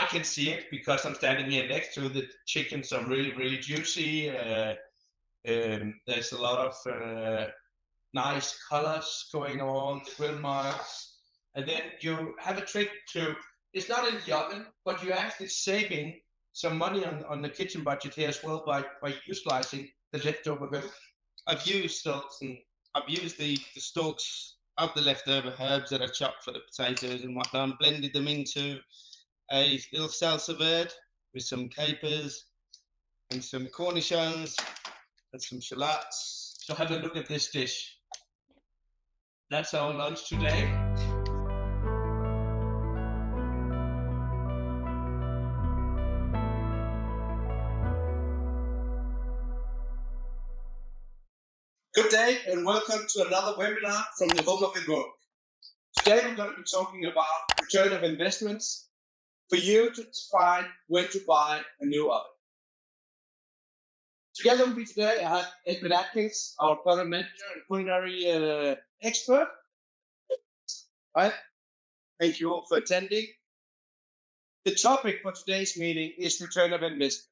I can see it because I'm standing here next to the chickens are really, really juicy. There's a lot of nice colors going on, grill marks. And then you have a trick to, it's not in the oven, but you're actually saving some money on the kitchen budget here as well by utilizing the leftover meat. I've used stalks and I've used the stalks of the leftover herbs that I've chopped for the potatoes and whatnot, and blended them into a little salsa verde with some capers and some cornichons and some shallots. So have a look at this dish. That's our lunch today. Good day and welcome to another webinar from the home of Invoq. Today we're going to be talking about return of investments for you to find when to buy a new oven. Together with me today, I have Edwin, our product manager and culinary expert. All right. Thank you all for attending. The topic for today's meeting is return of investment.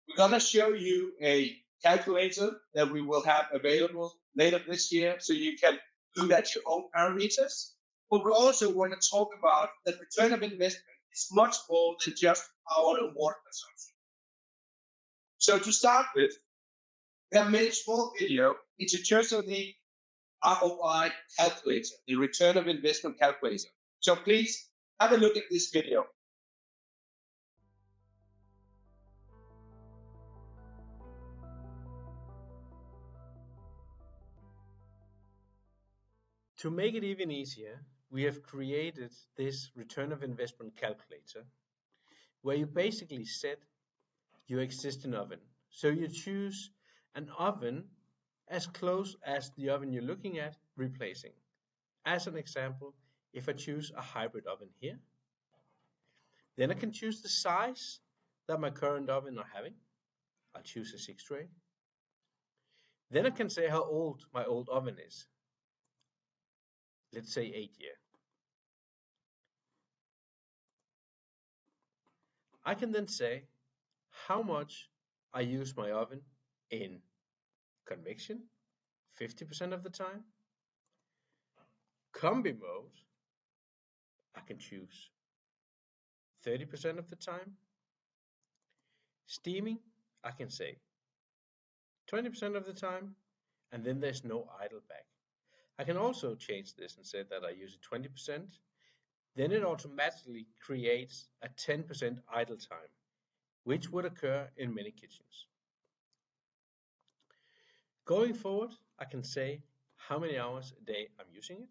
We're going to show you a calculator that we will have available later this year so you can do that your own parameters. But we also want to talk about that return of investment is much more than just power and water consumption. So to start with, we have made a small video. It's just of the ROI calculator, the return of investment calculator. So please have a look at this video. To make it even easier, we have created this return of investment calculator where you basically set your existing oven. So you choose an oven as close as the oven you're looking at replacing. As an example, if I choose a hybrid oven here, then I can choose the size that my current oven are having. I'll choose a 6 tray. Then I can say how old my old oven is. Let's say 8 years. I can then say how much I use my oven in convection, 50% of the time. Combi mode, I can choose 30% of the time. Steaming, I can say 20% of the time, and then there's no idle back. I can also change this and say that I use it 20%. Then it automatically creates a 10% idle time, which would occur in many kitchens. Going forward, I can say how many hours a day I'm using it.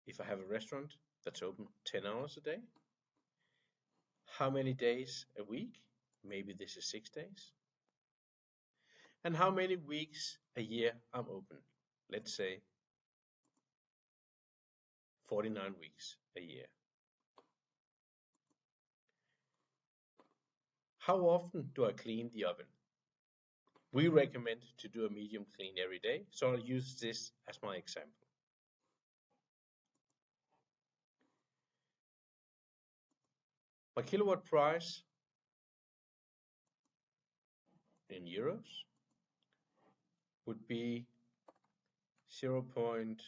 If I have a restaurant that's open 10 hours a day, how many days a week? Maybe this is 6 days. And how many weeks a year I'm open? Let's say 49 weeks a year. How often do I clean the oven? We recommend to do a medium clean every day, so I'll use this as my example. My kilowatt price in euros would be 0.25.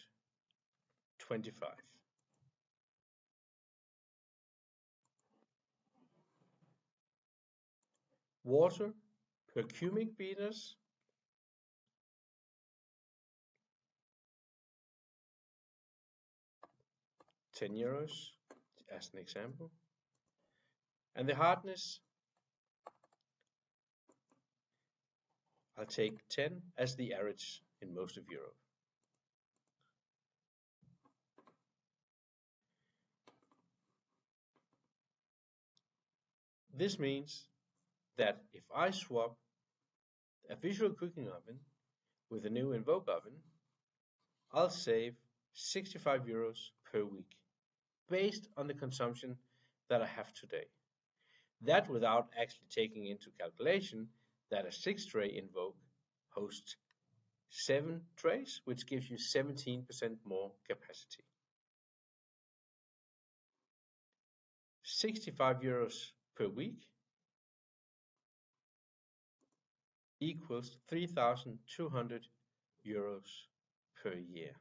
Water per cubic meters, €10 as an example. And the hardness, I'll take 10 as the average in most of Europe. This means that if I swap a visual cooking oven with a new Invoq oven, I'll save €65 per week based on the consumption that I have today. That without actually taking into calculation that a 6-tray Invoq hosts 7 trays, which gives you 17% more capacity. 65 euros per week equals 3,200 euros per year.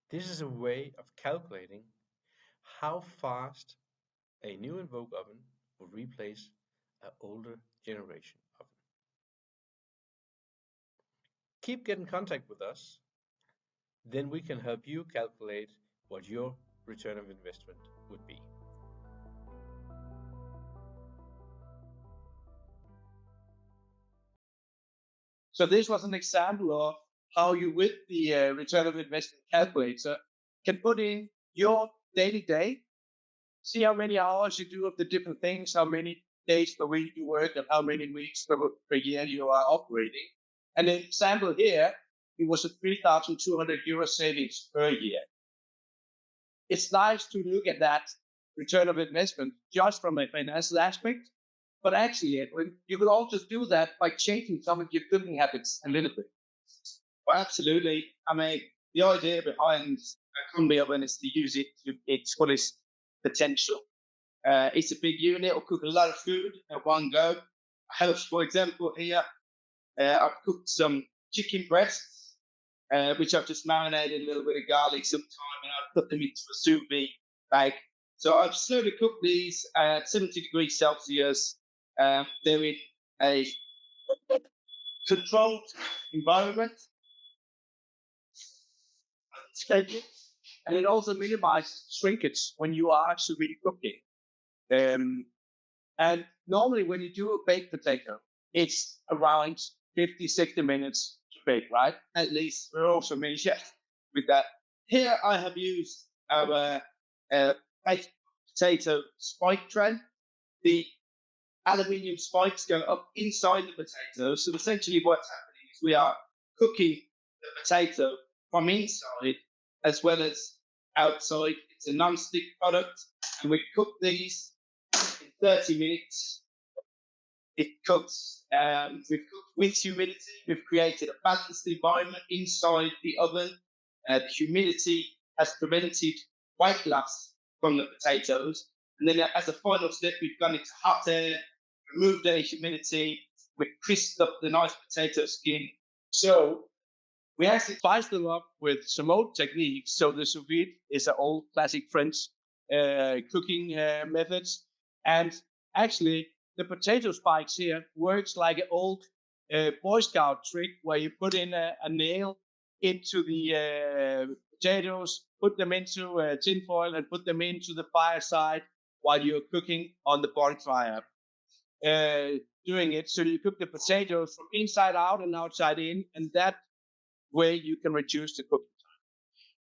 This is a way of calculating how fast a new Invoq oven will replace an older generation oven. Keep getting in contact with us, then we can help you calculate what your return of investment would be. So this was an example of how you, with the return of investment calculator, can put in your daily day, see how many hours you do of the different things, how many days per week you work, and how many weeks per year you are operating. And the example here, it was a 3,200 euro savings per year. It's nice to look at that return of investment just from a financial aspect, but actually, Edwin, you could also do that by changing some of your cooking habits a little bit. Well, absolutely. I mean, the idea behind a combi oven is to use it to its fullest potential. It's a big unit. It'll cook a lot of food at one go. I have, for example, here, I've cooked some chicken breasts, which I've just marinated a little bit of garlic some time, and I've put them into a sous vide bag. So I've slowly cooked these at 70 degrees Celsius. They're in a controlled environment. And it also minimizes shrinkage when you are actually cooking. And normally when you do a baked potato, it's around 50, 60 minutes to bake, right? At least we're also many chefs with that. Here I have used our baked potato spike tray. The aluminium spikes go up inside the potato. So essentially what's happening is we are cooking the potato from inside as well as outside. It's a non-stick product, and we cook these in 30 minutes. It cooks. We've cooked with humidity. We've created a balanced environment inside the oven. The humidity has prevented white glass from the potatoes. And then as a final step, we've gone into hot air, removed any humidity, we've crisped up the nice potato skin. So we actually spiced them up with some old techniques. So the sous vide is an old classic French cooking methods. And actually, the potato spikes here works like an old Boy Scout trick where you put in a nail into the potatoes, put them into tin foil, and put them into the fireside while you're cooking on the bonfire. Doing it so you cook the potatoes from inside out and outside in, and that way you can reduce the cooking time.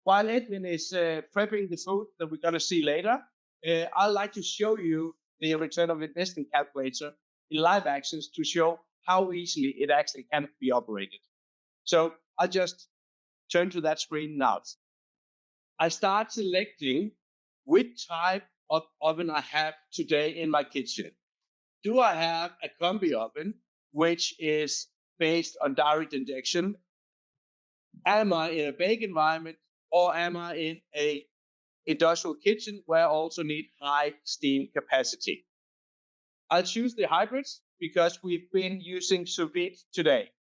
While Edwin is prepping the food that we're going to see later, I'd like to show you the return of investment calculator in live actions to show how easily it actually can be operated. So I'll just turn to that screen now. I start selecting which type of oven I have today in my kitchen. Do I have a combi oven, which is based on direct induction? Am I in a bake environment, or am I in a industrial kitchen where I also need high steam capacity? I'll choose the hybrids because we've been using sous vide today.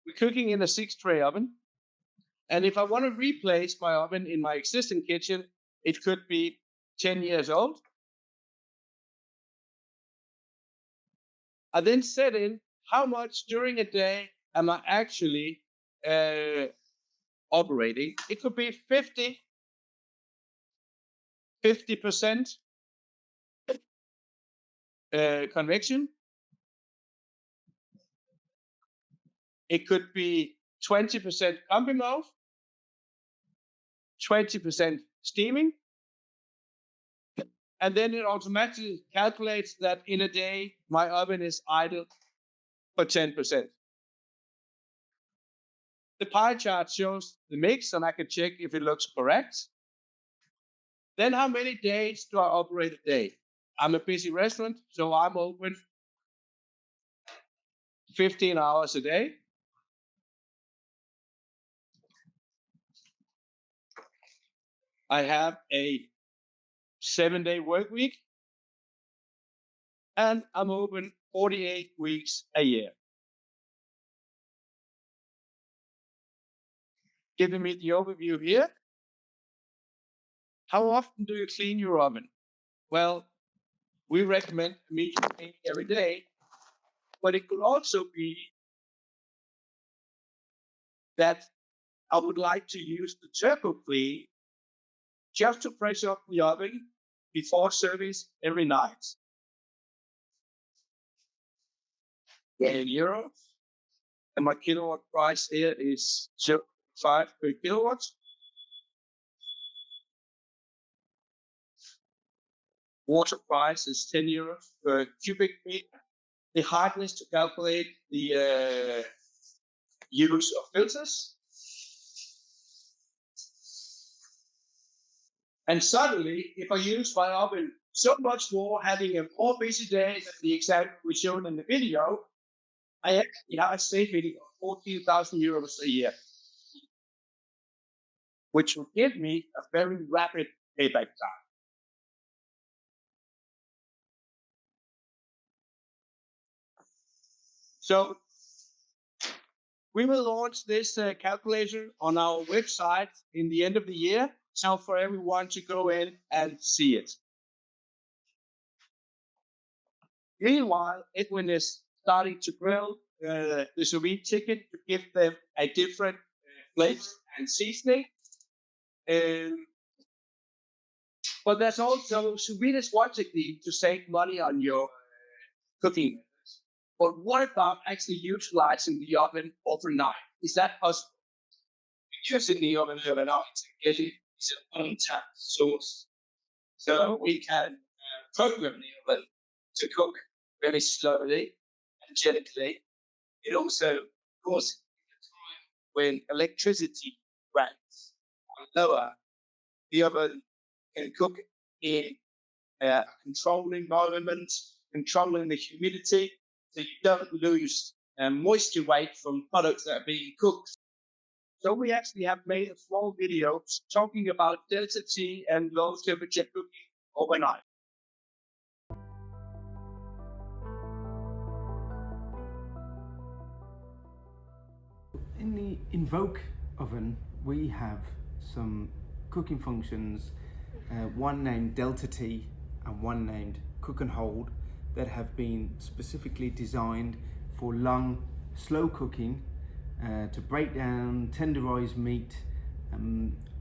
We're cooking in a 6-tray oven. And if I want to replace my oven in my existing kitchen, it could be 10 years old. I then set in how much during a day am I actually operating. It could be 50% convection. It could be 20% combi mode, 20% steaming. And then it automatically calculates that in a day, my oven is idle for 10%. The pie chart shows the mix, and I can check if it looks correct. Then how many days do I operate a day? I'm a busy restaurant, so I'm open 15 hours a day. I have a 7-day work week, and I'm open 48 weeks a year. Giving me the overview here. How often do you clean your oven? Well, we recommend meat cleaning every day, but it could also be that I would like to use the turbo clean just to fresh up the oven before service every night. In euro, and my kilowatt price here is 0.5 per kilowatt. Water price is 10 euros per cubic meter. The hardness to calculate the use of filters. And suddenly, if I use my oven so much more, having a more busy day than the example we showed in the video, I actually have a saving of 14,000 euros a year, which will give me a very rapid payback time. So we will launch this calculator on our website in the end of the year, so for everyone to go in and see it. Meanwhile, Edwin is starting to grill the sous vide chicken to give them a different flavor and seasoning. But there's also sous vide is one technique to save money on your cooking. But what about actually utilizing the oven overnight? Is that possible? Using the oven overnight, getting an untapped source. So we can program the oven to cook very slowly and gently. It also, of course, when electricity runs lower, the oven can cook in a controlled environment, controlling the humidity, so you don't lose moisture weight from products that are being cooked. So we actually have made a small video talking about delta T and low temperature cooking overnight. In the Invoq oven, we have some cooking functions, one named Delta T and one named Cook and Hold, that have been specifically designed for long, slow cooking, to break down tenderized meat,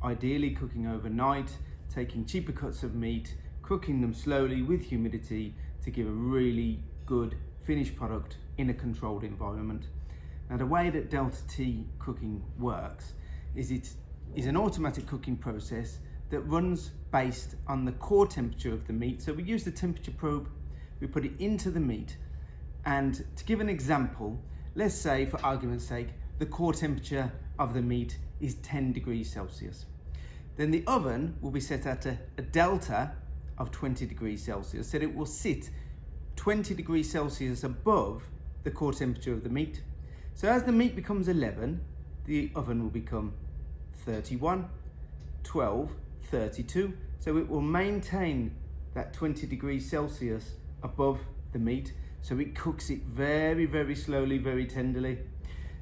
ideally cooking overnight, taking cheaper cuts of meat, cooking them slowly with humidity to give a really good finished product in a controlled environment. Now, the way that Delta T cooking works is it is an automatic cooking process that runs based on the core temperature of the meat. So we use the temperature probe, we put it into the meat, and to give an example, let's say for argument's sake, the core temperature of the meat is 10 degrees Celsius. Then the oven will be set at a delta of 20 degrees Celsius, so it will sit 20 degrees Celsius above the core temperature of the meat. So as the meat becomes 11, the oven will become 31, 12, 32. So it will maintain that 20 degrees Celsius above the meat. So it cooks it very, very slowly, very tenderly.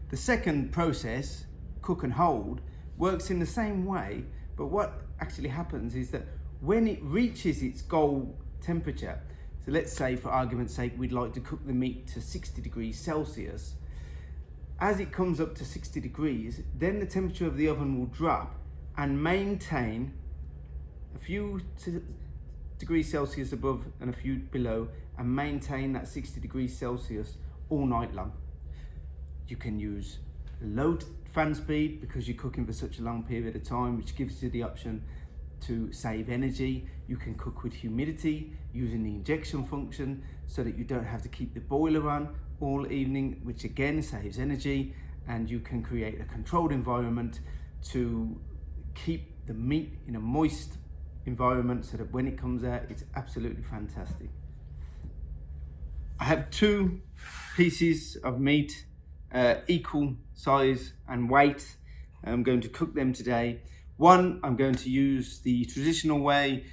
The second process, Cook and Hold, works in the same way, but what actually happens is that when it reaches its goal temperature, so let's say for argument's sake, we'd like to cook the meat to 60 degrees Celsius. As it comes up to 60 degrees, then the temperature of the oven will drop and maintain a few degrees Celsius above and a few below, and maintain that 60 degrees Celsius all night long. You can use low fan speed because you're cooking for such a long period of time, which gives you the option to save energy. You can cook with humidity using the injection function so that you don't have to keep the boiler on all evening, which again saves energy, and you can create a controlled environment to keep the meat in a moist environment so that when it comes out, it's absolutely fantastic. I have two pieces of meat, equal size and weight. I'm going to cook them today. One, I'm going to use the traditional way,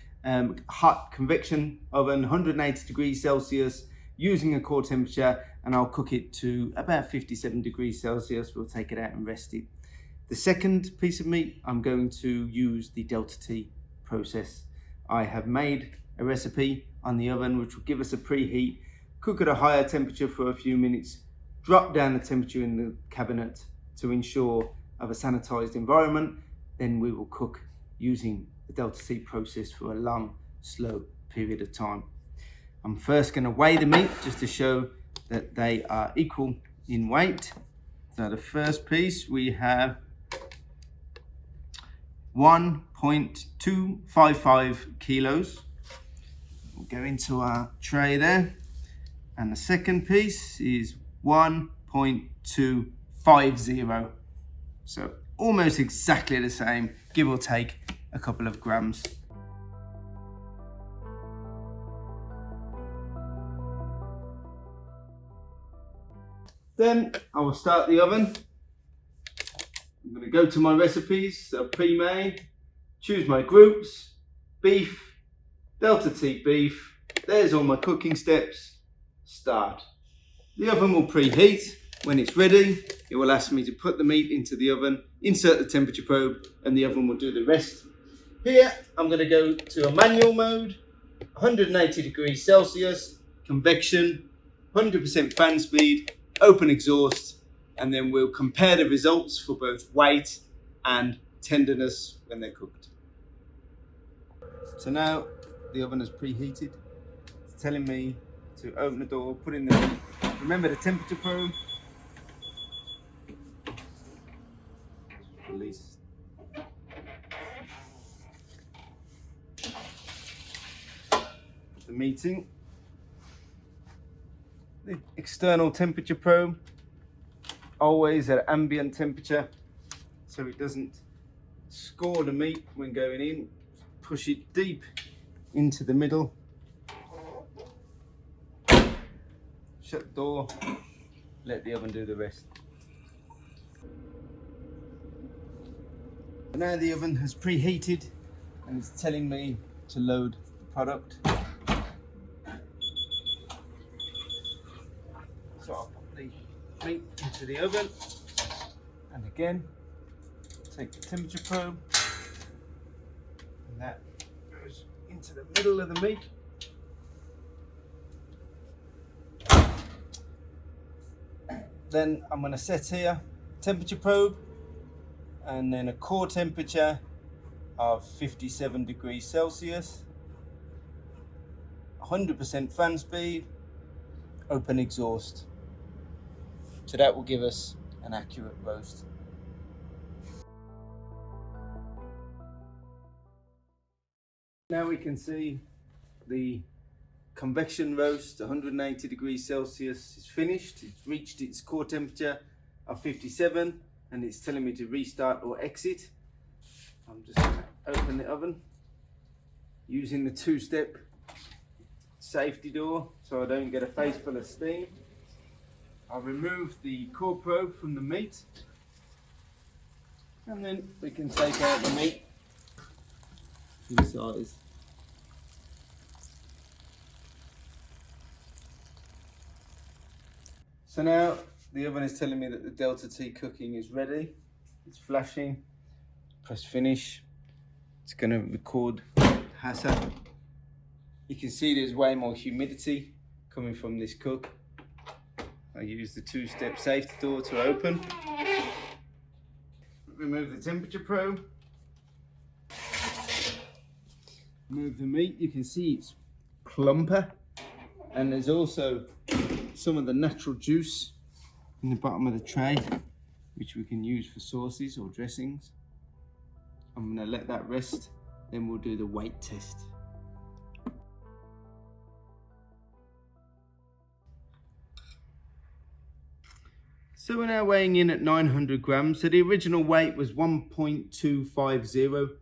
hot convection oven, 180 degrees Celsius, using a core temperature, and I'll cook it to about 57 degrees Celsius. We'll take it out and rest it. The second piece of meat, I'm going to use the Delta T process. I have made a recipe on the oven which will give us a preheat, cook at a higher temperature for a few minutes, drop down the temperature in the cabinet to ensure of a sanitized environment. Then we will cook using the Delta T process for a long, slow period of time. I'm first going to weigh the meat just to show that they are equal in weight. So the first piece, we have 1.255 kilos. We'll go into our tray there. And the second piece is 1.250. So almost exactly the same, give or take a couple of grams. Then I will start the oven. I'm going to go to my recipes that are pre-made, choose my groups, beef, Delta T beef. There's all my cooking steps. Start. The oven will preheat. When it's ready, it will ask me to put the meat into the oven, insert the temperature probe, and the oven will do the rest. Here, I'm going to go to a manual mode, 180 degrees Celsius, convection, 100% fan speed, open exhaust, and then we'll compare the results for both weight and tenderness when they're cooked. So now the oven is preheated. It's telling me to open the door, put in the meat. Remember the temperature probe. Release. The meeting. The external temperature probe, always at ambient temperature, so it doesn't score the meat when going in. Push it deep into the middle. Shut the door, let the oven do the rest. Now the oven has preheated and it's telling me to load the product. So I'll put the meat into the oven and again take the temperature probe and that goes into the middle of the meat. Then I'm going to set here temperature probe and then a core temperature of 57 degrees Celsius, 100% fan speed, open exhaust. So that will give us an accurate roast. Now we can see the convection roast, 180 degrees Celsius is finished. It's reached its core temperature of 57 and it's telling me to restart or exit. I'm just going to open the oven using the two-step safety door so I don't get a face full of steam. I'll remove the core probe from the meat and then we can take out the meat in size. So now the oven is telling me that the Delta T cooking is ready. It's flashing. Press finish. It's going to record HACCP. You can see there's way more humidity coming from this cook. I use the two-step safety door to open. Remove the temperature probe. Remove the meat. You can see it's plumper and there's also some of the natural juice in the bottom of the tray which we can use for sauces or dressings. I'm going to let that rest, then we'll do the weight test. So we're now weighing in at 900 grams. So the original weight was 1.250.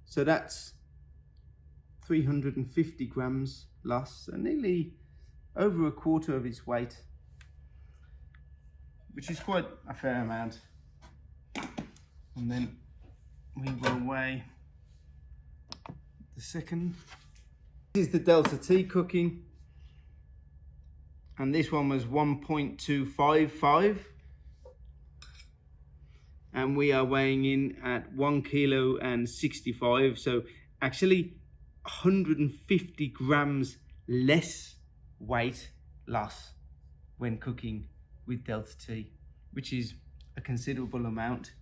So that's 350 grams loss, so nearly over a quarter of its weight, which is quite a fair amount. And then we will weigh the second. This is the Delta T cooking, and this one was 1.255, and we are weighing in at 1 kilo and 65, so actually 150 grams less weight loss when cooking with Delta T, which is a considerable amount.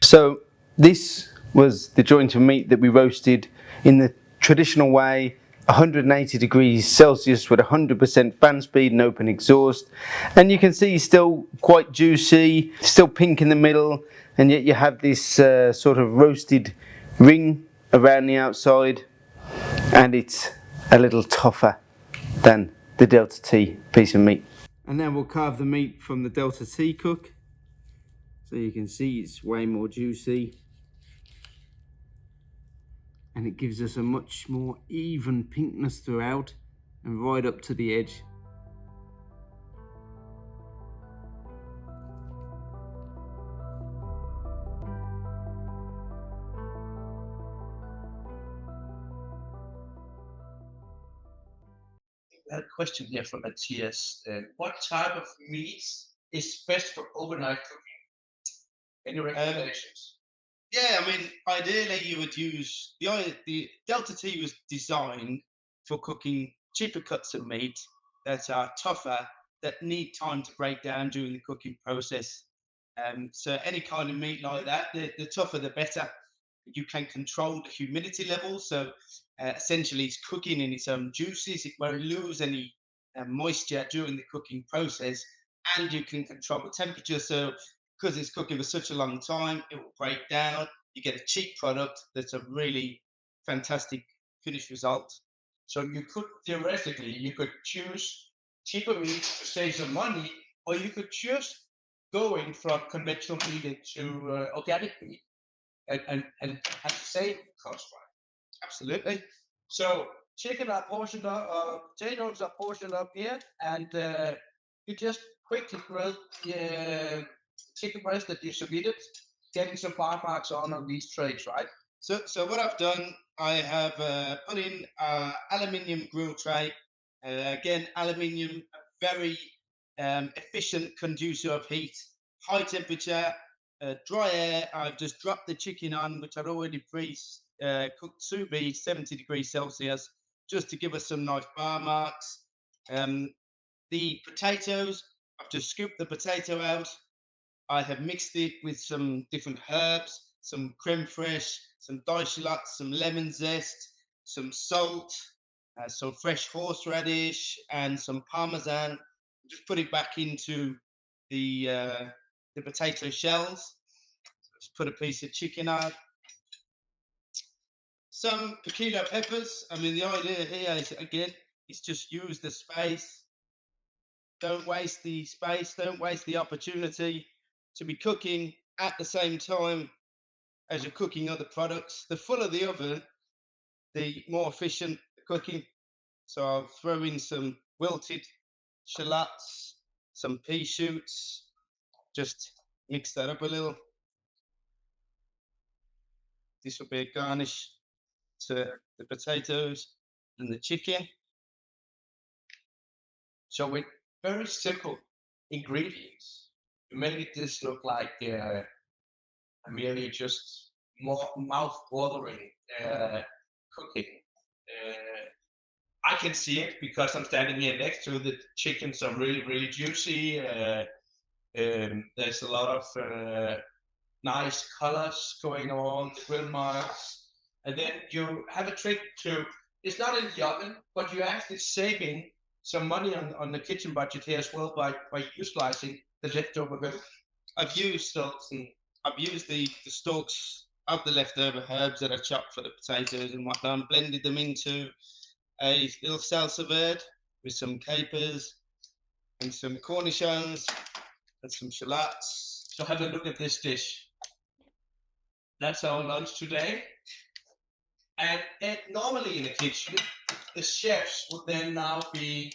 So this was the joint of meat that we roasted in the traditional way, 180 degrees Celsius with 100% fan speed and open exhaust. And you can see it's still quite juicy, still pink in the middle, and yet you have this sort of roasted ring around the outside, and it's a little tougher than the Delta T piece of meat. And now we'll carve the meat from the Delta T cook. So you can see it's way more juicy, and it gives us a much more even pinkness throughout and right up to the edge. I had a question here from Matthias. What type of meat is best for overnight cooking? Any recommendations? Yeah, I mean, ideally you would use the Delta T was designed for cooking cheaper cuts of meat that are tougher, that need time to break down during the cooking process. So any kind of meat like that, the tougher the better. You can control the humidity level, so essentially it's cooking in its own juices. It won't lose any moisture during the cooking process, and you can control the temperature. So because it's cooking for such a long time, it will break down. You get a cheap product that's a really fantastic finished result. So you could theoretically, you could choose cheaper meat to save some money, or you could choose going from conventional meat into organic meat and save cost, right? Absolutely. So chicken are portioned up, potatoes are portioned up here, and you just quickly grill the chicken breast that you submitted, getting some bar marks on these trays, right? So what I've done, I have put in aluminium grill tray. Again, aluminium, a very efficient conducer of heat, high temperature, dry air. I've just dropped the chicken on, which I'd already cooked sous vide, 70 degrees Celsius, just to give us some nice bar marks. The potatoes, I've just scooped the potato out. I have mixed it with some different herbs, some creme fraiche, some diced shallots, some lemon zest, some salt, some fresh horseradish, and some parmesan. Just put it back into the potato shells. Just put a piece of chicken on. Some piquino peppers. I mean, the idea here is, again, is just use the space. Don't waste the space. Don't waste the opportunity to be cooking at the same time as you're cooking other products. The fuller the oven, the more efficient the cooking. So I'll throw in some wilted shallots, some pea shoots, just mix that up a little. This will be a garnish to the potatoes and the chicken. So with very simple ingredients, you make this look like merely just more mouth-watering cooking. I can see it because I'm standing here next to the chickens are really, really juicy. There's a lot of nice colors going on, grill marks. And then you have a trick to, it's not in the oven, but you're actually saving some money on the kitchen budget here as well by utilizing the leftover milk. I've used the stalks of the leftover herbs that I chopped for the potatoes and whatnot, and blended them into a little salsa verde with some capers and some cornichons and some shallots. So have a look at this dish. That's our lunch today. And normally in the kitchen, the chefs would then now be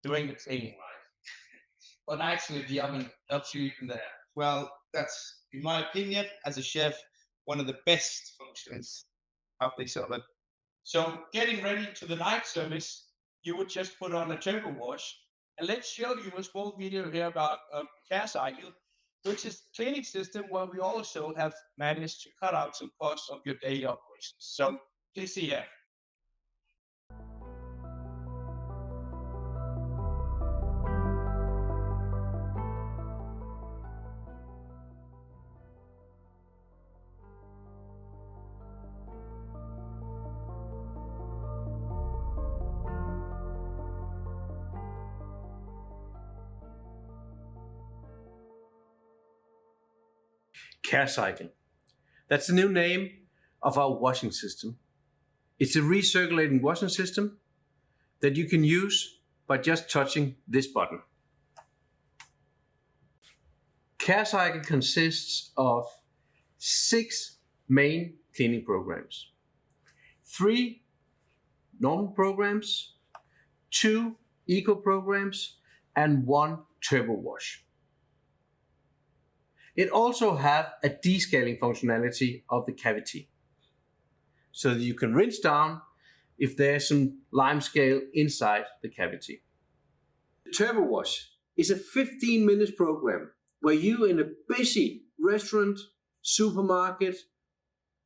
doing the cleaning, right? But actually, the oven helps you even there. Well, that's, in my opinion, as a chef, one of the best functions of this oven. So, getting ready to the night service, you would just put on a turbo wash. And let's show you a small video here about CareCycle, which is a cleaning system where we also have managed to cut out some costs of your daily operations. So, please see here. CareCycle. That's the new name of our washing system. It's a recirculating washing system that you can use by just touching this button. CareCycle consists of 6 main cleaning programs. 3 normal programs, 2 eco programs, and 1 turbo wash. It also has a descaling functionality of the cavity, so that you can rinse down if there's some lime scale inside the cavity. The turbo wash is a 15 minutes program where you, in a busy restaurant, supermarket,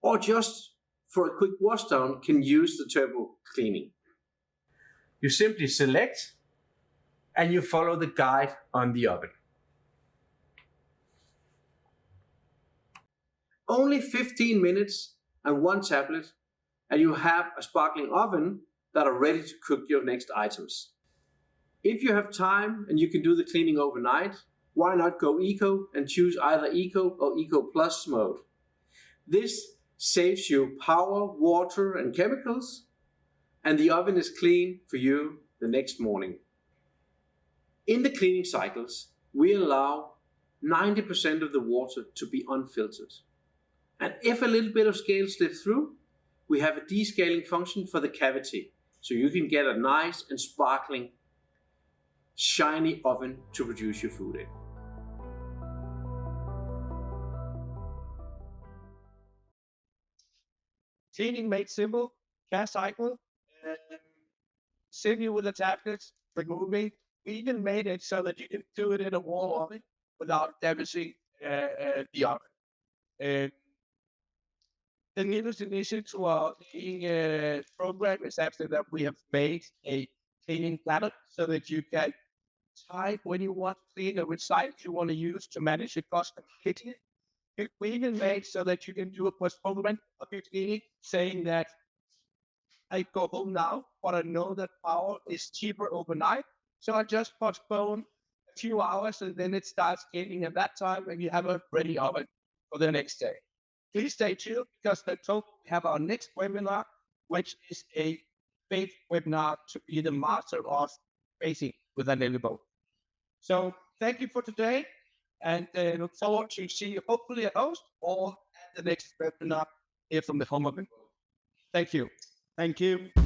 or just for a quick wash down, can use the turbo cleaning. You simply select and you follow the guide on the oven. Only 15 minutes and 1 tablet, and you have a sparkling oven that are ready to cook your next items. If you have time and you can do the cleaning overnight, why not go eco and choose either eco or eco plus mode? This saves you power, water and chemicals, and the oven is clean for you the next morning. In the cleaning cycles, we allow 90% of the water to be unfiltered. And if a little bit of scale slips through, we have a descaling function for the cavity, so you can get a nice and sparkling, shiny oven to produce your food in. Cleaning made simple, CareCycle, save you with the tablets, removing. We even made it so that you can do it in a wall oven without damaging the oven. The newest addition to our cleaning program is actually that we have made a cleaning planner so that you can type when you want to clean or which site you want to use to manage your cost of kitchen. We even made so that you can do a postponement of your cleaning, saying that I go home now, but I know that power is cheaper overnight, so I just postpone a few hours and then it starts cleaning at that time and you have a ready oven for the next day. Please stay tuned because we have our next webinar, which is a paid webinar to be the master of facing with an elbow. So thank you for today, and look forward to see you hopefully at host or at the next webinar here from the home of Invoq. Thank you. Thank you.